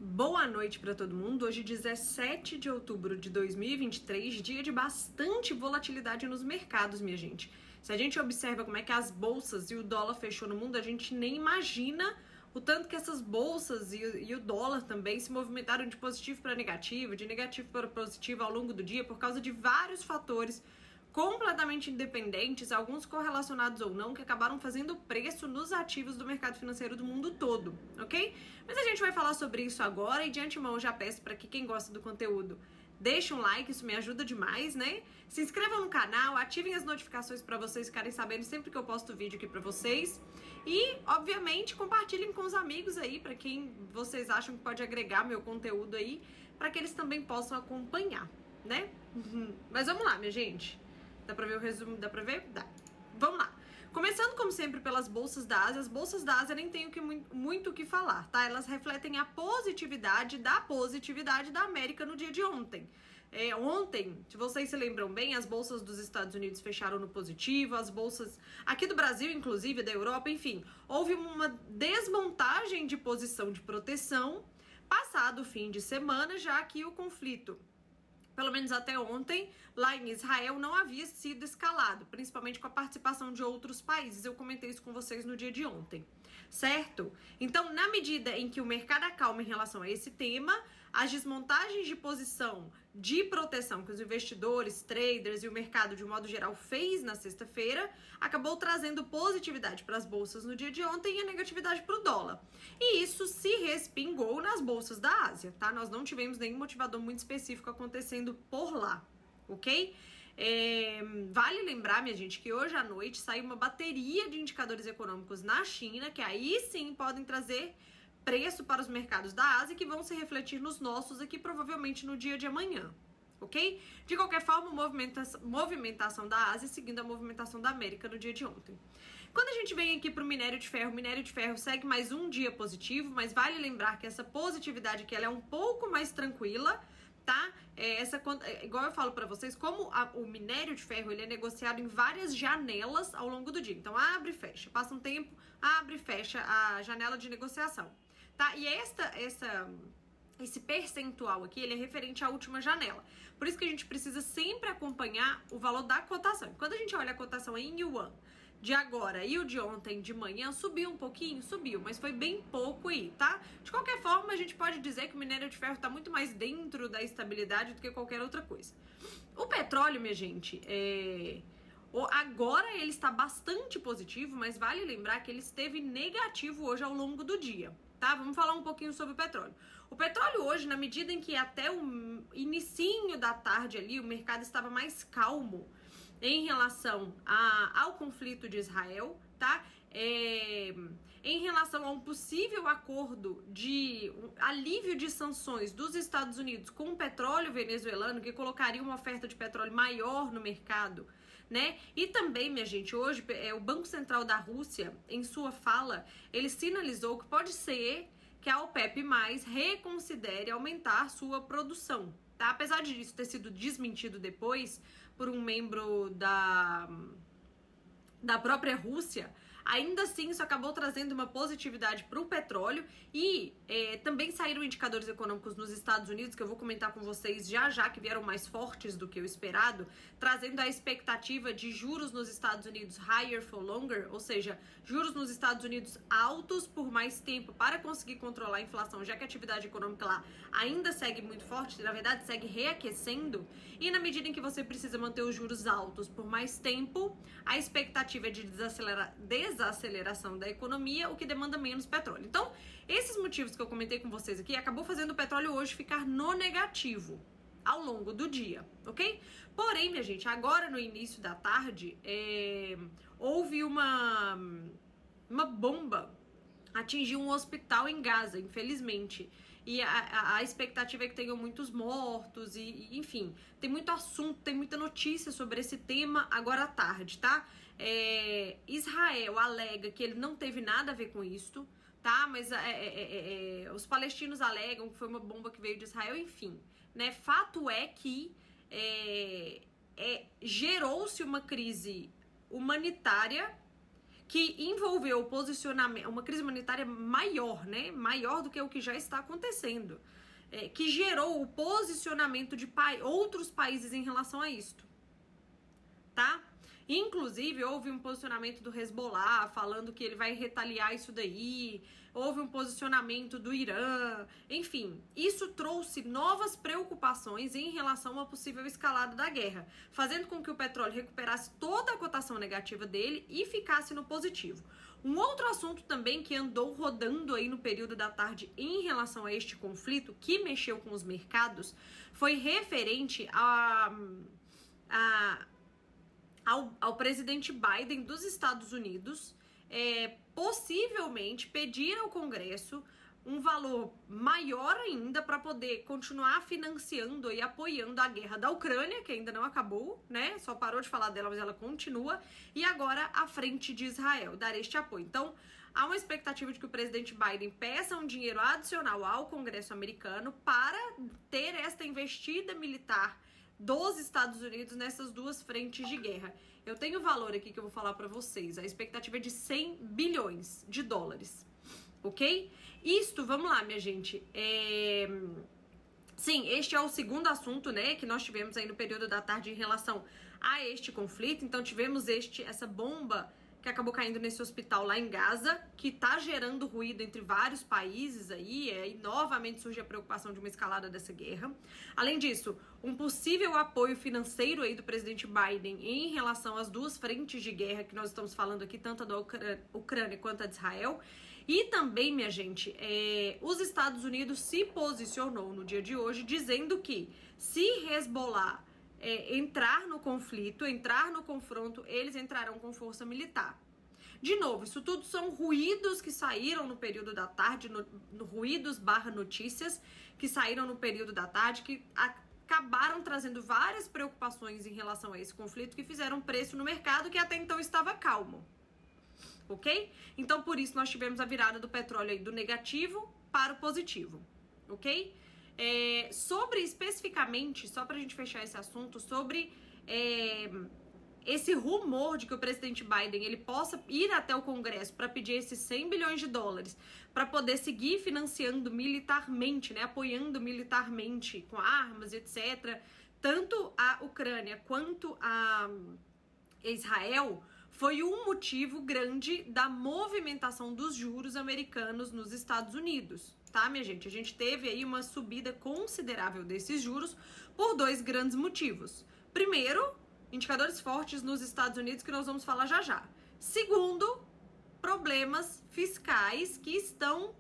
Boa noite para todo mundo. Hoje, 17 de outubro de 2023, dia de bastante volatilidade nos mercados, minha gente. Se a gente observa como é que as bolsas e o dólar fechou no mundo, a gente nem imagina o tanto que essas bolsas e o dólar também se movimentaram de positivo para negativo, de negativo para positivo ao longo do dia por causa de vários fatores completamente independentes, alguns correlacionados ou não, que acabaram fazendo preço nos ativos do mercado financeiro do mundo todo, ok? Mas a gente vai falar sobre isso agora e de antemão já peço para que quem gosta do conteúdo deixe um like, isso me ajuda demais, né? Se inscrevam no canal, ativem as notificações para vocês ficarem sabendo sempre que eu posto vídeo aqui para vocês e, obviamente, compartilhem com os amigos aí, para quem vocês acham que pode agregar meu conteúdo aí, para que eles também possam acompanhar, né? Mas vamos lá, minha gente. Dá pra ver o resumo? Dá pra ver? Dá. Vamos lá. Começando, como sempre, pelas bolsas da Ásia. As bolsas da Ásia nem tenho muito o que falar, tá? Elas refletem a positividade da América no dia de ontem. Ontem, se vocês se lembram bem, as bolsas dos Estados Unidos fecharam no positivo, as bolsas aqui do Brasil, inclusive, da Europa, enfim. Houve uma desmontagem de posição de proteção passado o fim de semana, já que o conflito, pelo menos até ontem, lá em Israel, não havia sido escalado, principalmente com a participação de outros países. Eu comentei isso com vocês no dia de ontem, certo? Então, na medida em que o mercado acalma em relação a esse tema, as desmontagens de posição de proteção que os investidores, traders e o mercado de um modo geral fez na sexta-feira, acabou trazendo positividade para as bolsas no dia de ontem e a negatividade para o dólar. E isso se respingou nas bolsas da Ásia, tá? Nós não tivemos nenhum motivador muito específico acontecendo por lá, ok? Vale lembrar, minha gente, que hoje à noite saiu uma bateria de indicadores econômicos na China, que aí sim podem trazer preço para os mercados da Ásia, que vão se refletir nos nossos aqui provavelmente no dia de amanhã, ok? De qualquer forma, movimentação da Ásia seguindo a movimentação da América no dia de ontem. Quando a gente vem aqui para o minério de ferro segue mais um dia positivo, mas vale lembrar que essa positividade aqui ela é um pouco mais tranquila, tá? Igual eu falo para vocês, como o minério de ferro ele é negociado em várias janelas ao longo do dia. Então abre e fecha, passa um tempo, abre e fecha a janela de negociação, tá? E esse percentual aqui, ele é referente à última janela. Por isso que a gente precisa sempre acompanhar o valor da cotação. Quando a gente olha a cotação em yuan de agora e o de ontem de manhã, subiu um pouquinho? Subiu, mas foi bem pouco aí, tá? De qualquer forma, a gente pode dizer que o minério de ferro tá muito mais dentro da estabilidade do que qualquer outra coisa. O petróleo, minha gente, agora ele está bastante positivo, mas vale lembrar que ele esteve negativo hoje ao longo do dia, tá? Vamos falar um pouquinho sobre o petróleo. O petróleo hoje, na medida em que até o inicinho da tarde ali, o mercado estava mais calmo em relação ao conflito de Israel, tá? Em relação a um possível acordo de alívio de sanções dos Estados Unidos com o petróleo venezuelano, que colocaria uma oferta de petróleo maior no mercado, né? E também, minha gente, hoje o Banco Central da Rússia, em sua fala, ele sinalizou que pode ser que a OPEP+, reconsidere aumentar sua produção, tá? Apesar disso ter sido desmentido depois por um membro da própria Rússia, ainda assim isso acabou trazendo uma positividade para o petróleo e também saíram indicadores econômicos nos Estados Unidos, que eu vou comentar com vocês já que vieram mais fortes do que o esperado, trazendo a expectativa de juros nos Estados Unidos higher for longer, ou seja, juros nos Estados Unidos altos por mais tempo para conseguir controlar a inflação, já que a atividade econômica lá ainda segue muito forte, na verdade segue reaquecendo, e na medida em que você precisa manter os juros altos por mais tempo, a expectativa é de desaceleração da economia, o que demanda menos petróleo. Então, esses motivos que eu comentei com vocês aqui acabou fazendo o petróleo hoje ficar no negativo ao longo do dia, ok? Porém, minha gente, agora no início da tarde, houve uma bomba atingiu um hospital em Gaza, infelizmente. E a expectativa é que tenham muitos mortos enfim, tem muito assunto, tem muita notícia sobre esse tema agora à tarde, tá? Israel alega que ele não teve nada a ver com isto, tá? Mas os palestinos alegam que foi uma bomba que veio de Israel, enfim, né? Fato é que gerou-se uma crise humanitária que envolveu o posicionamento, uma crise humanitária maior, né? Maior do que o que já está acontecendo. Que gerou o posicionamento de outros países em relação a isto. Tá? Inclusive, houve um posicionamento do Hezbollah falando que ele vai retaliar isso daí. Houve um posicionamento do Irã. Enfim, isso trouxe novas preocupações em relação a uma possível escalada da guerra, fazendo com que o petróleo recuperasse toda a cotação negativa dele e ficasse no positivo. Um outro assunto também que andou rodando aí no período da tarde em relação a este conflito, que mexeu com os mercados, foi referente ao presidente Biden dos Estados Unidos possivelmente pedir ao Congresso um valor maior ainda para poder continuar financiando e apoiando a guerra da Ucrânia, que ainda não acabou, né? Só parou de falar dela, mas ela continua. E agora a frente de Israel, dar este apoio. Então, há uma expectativa de que o presidente Biden peça um dinheiro adicional ao Congresso americano para ter esta investida militar dos Estados Unidos nessas duas frentes de guerra. Eu tenho o valor aqui que eu vou falar para vocês. A expectativa é de 100 bilhões de dólares, ok? Isto, vamos lá, minha gente. Sim, este é o segundo assunto, né, que nós tivemos aí no período da tarde em relação a este conflito. Então, tivemos essa bomba que acabou caindo nesse hospital lá em Gaza, que tá gerando ruído entre vários países aí, e novamente surge a preocupação de uma escalada dessa guerra. Além disso, um possível apoio financeiro aí do presidente Biden em relação às duas frentes de guerra que nós estamos falando aqui, tanto a da Ucrânia quanto a de Israel. E também, minha gente, os Estados Unidos se posicionou no dia de hoje dizendo que se Hezbollah entrar no conflito, entrar no confronto, eles entrarão com força militar. De novo, isso tudo são ruídos que saíram no período da tarde, ruídos / notícias que saíram no período da tarde, que acabaram trazendo várias preocupações em relação a esse conflito, que fizeram preço no mercado que até então estava calmo. Ok? Então, por isso, nós tivemos a virada do petróleo aí do negativo para o positivo. Ok? Sobre especificamente, só pra gente fechar esse assunto, sobre esse rumor de que o presidente Biden ele possa ir até o Congresso para pedir esses 100 bilhões de dólares para poder seguir financiando militarmente, né, apoiando militarmente com armas, etc., tanto a Ucrânia quanto a Israel, foi um motivo grande da movimentação dos juros americanos nos Estados Unidos. Tá, minha gente? A gente teve aí uma subida considerável desses juros por dois grandes motivos. Primeiro, indicadores fortes nos Estados Unidos, que nós vamos falar já já. Segundo, problemas fiscais que estão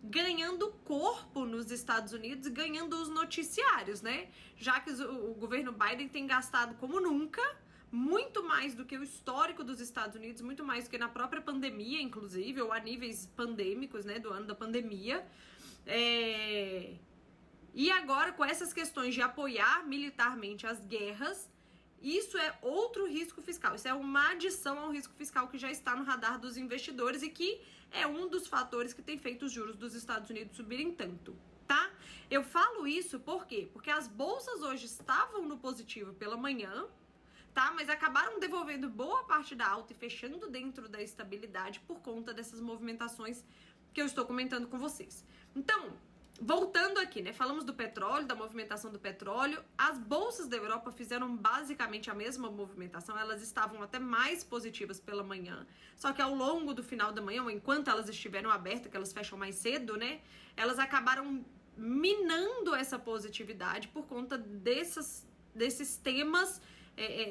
ganhando corpo nos Estados Unidos, ganhando os noticiários, né? Já que o governo Biden tem gastado como nunca, muito mais do que o histórico dos Estados Unidos, muito mais do que na própria pandemia, inclusive, ou a níveis pandêmicos, né, do ano da pandemia. E agora, com essas questões de apoiar militarmente as guerras, isso é outro risco fiscal. Isso é uma adição ao risco fiscal que já está no radar dos investidores e que é um dos fatores que tem feito os juros dos Estados Unidos subirem tanto, tá? Eu falo isso por quê? Porque as bolsas hoje estavam no positivo pela manhã, tá? Mas acabaram devolvendo boa parte da alta e fechando dentro da estabilidade por conta dessas movimentações que eu estou comentando com vocês. Então, voltando aqui, né? Falamos do petróleo, da movimentação do petróleo. As bolsas da Europa fizeram basicamente a mesma movimentação. Elas estavam até mais positivas pela manhã. Só que ao longo do final da manhã, ou enquanto elas estiveram abertas, que elas fecham mais cedo, né? Elas acabaram minando essa positividade por conta desses temas,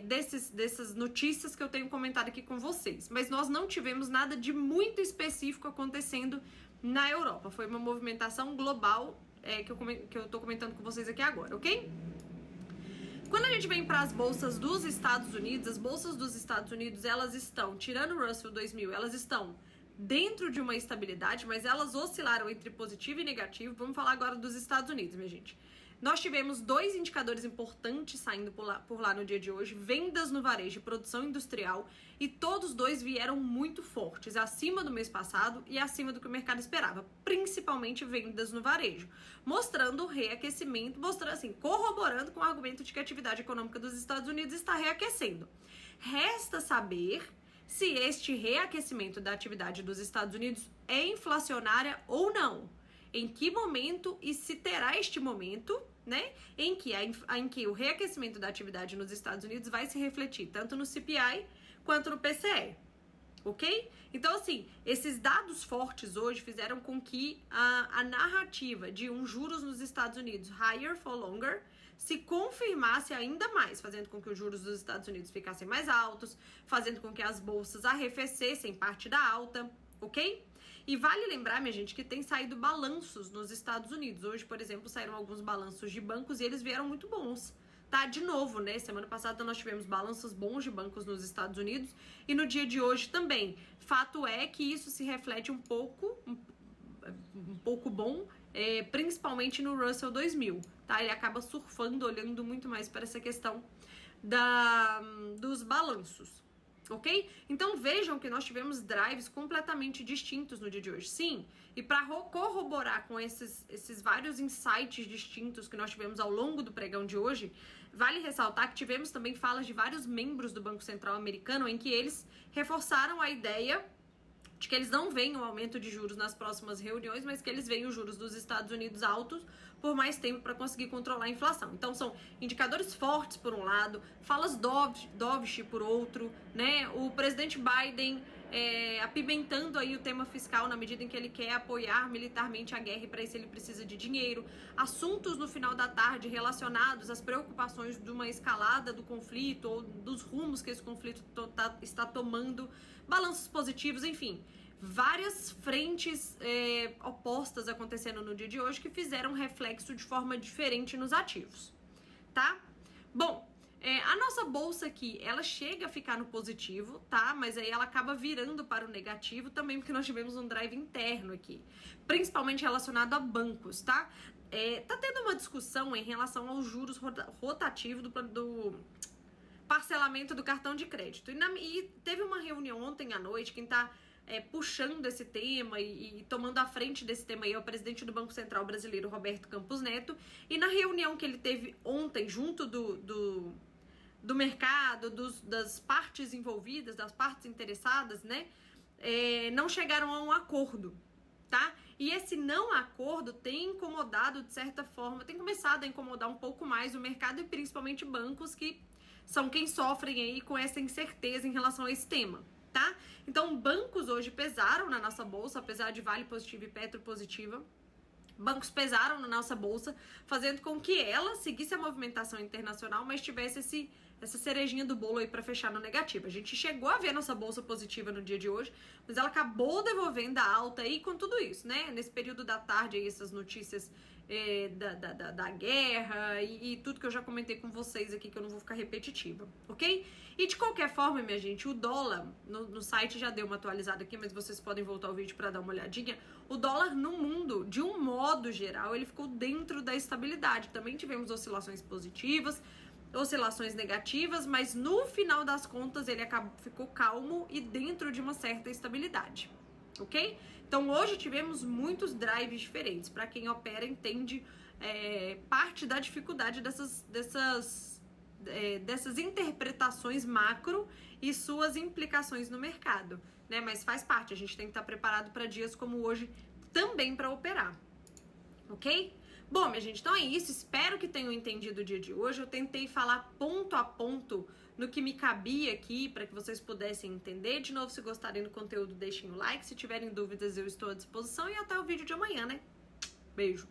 dessas notícias que eu tenho comentado aqui com vocês. Mas nós não tivemos nada de muito específico acontecendo na Europa. Foi uma movimentação global que eu tô comentando com vocês aqui agora, ok? Quando a gente vem para as bolsas dos Estados Unidos, as bolsas dos Estados Unidos, elas estão, tirando o Russell 2000, elas estão dentro de uma estabilidade, mas elas oscilaram entre positivo e negativo. Vamos falar agora dos Estados Unidos, minha gente. Nós tivemos dois indicadores importantes saindo por lá no dia de hoje, vendas no varejo e produção industrial, e todos dois vieram muito fortes, acima do mês passado e acima do que o mercado esperava, principalmente vendas no varejo, mostrando o reaquecimento, corroborando com o argumento de que a atividade econômica dos Estados Unidos está reaquecendo. Resta saber se este reaquecimento da atividade dos Estados Unidos é inflacionária ou não. Em que momento e se terá este momento, né, em que o reaquecimento da atividade nos Estados Unidos vai se refletir tanto no CPI quanto no PCE, ok? Então, assim, esses dados fortes hoje fizeram com que a narrativa de juros nos Estados Unidos higher for longer se confirmasse ainda mais, fazendo com que os juros dos Estados Unidos ficassem mais altos, fazendo com que as bolsas arrefecessem parte da alta, ok? E vale lembrar, minha gente, que tem saído balanços nos Estados Unidos. Hoje, por exemplo, saíram alguns balanços de bancos e eles vieram muito bons. Tá, de novo, né? Semana passada nós tivemos balanços bons de bancos nos Estados Unidos e no dia de hoje também. Fato é que isso se reflete um pouco bom, principalmente no Russell 2000, tá? Ele acaba surfando, olhando muito mais para essa questão dos balanços. Ok? Então vejam que nós tivemos drives completamente distintos no dia de hoje. Sim, e para corroborar com esses vários insights distintos que nós tivemos ao longo do pregão de hoje, vale ressaltar que tivemos também falas de vários membros do Banco Central americano em que eles reforçaram a ideia de que eles não veem um aumento de juros nas próximas reuniões, mas que eles veem os juros dos Estados Unidos altos por mais tempo para conseguir controlar a inflação. Então são indicadores fortes por um lado, falas dovish por outro, né? O presidente Biden apimentando aí o tema fiscal na medida em que ele quer apoiar militarmente a guerra e para isso ele precisa de dinheiro. Assuntos no final da tarde relacionados às preocupações de uma escalada do conflito ou dos rumos que esse conflito está tomando, balanços positivos, enfim. Várias frentes opostas acontecendo no dia de hoje que fizeram reflexo de forma diferente nos ativos, tá? Bom, a nossa bolsa aqui, ela chega a ficar no positivo, tá? Mas aí ela acaba virando para o negativo também porque nós tivemos um drive interno aqui, principalmente relacionado a bancos, tá? Tá tendo uma discussão em relação aos juros rotativos do parcelamento do cartão de crédito. E teve uma reunião ontem à noite, quem tá puxando esse tema e tomando a frente desse tema aí é o presidente do Banco Central brasileiro, Roberto Campos Neto, e na reunião que ele teve ontem, junto do mercado, das partes envolvidas, das partes interessadas, né, não chegaram a um acordo, tá? E esse não acordo tem incomodado, de certa forma, tem começado a incomodar um pouco mais o mercado e principalmente bancos que são quem sofrem aí com essa incerteza em relação a esse tema, tá? Então, bancos hoje pesaram na nossa bolsa, apesar de Vale positiva e Petro positiva. Bancos pesaram na nossa bolsa, fazendo com que ela seguisse a movimentação internacional, mas tivesse essa cerejinha do bolo aí para fechar no negativo. A gente chegou a ver nossa bolsa positiva no dia de hoje, mas ela acabou devolvendo a alta aí com tudo isso, né? Nesse período da tarde aí, essas notícias da guerra e tudo que eu já comentei com vocês aqui, que eu não vou ficar repetitiva, ok? E de qualquer forma, minha gente, o dólar, no site já deu uma atualizada aqui, mas vocês podem voltar o vídeo para dar uma olhadinha. O dólar no mundo, de um modo geral, ele ficou dentro da estabilidade. Também tivemos oscilações positivas, oscilações negativas, mas no final das contas ele ficou calmo e dentro de uma certa estabilidade, ok? Então hoje tivemos muitos drives diferentes. Para quem opera entende parte da dificuldade dessas interpretações macro e suas implicações no mercado, né? Mas faz parte, a gente tem que estar preparado para dias como hoje também para operar, ok? Bom, minha gente, então é isso. Espero que tenham entendido o dia de hoje. Eu tentei falar ponto a ponto no que me cabia aqui para que vocês pudessem entender. De novo, se gostarem do conteúdo, deixem o like. Se tiverem dúvidas, eu estou à disposição. E até o vídeo de amanhã, né? Beijo!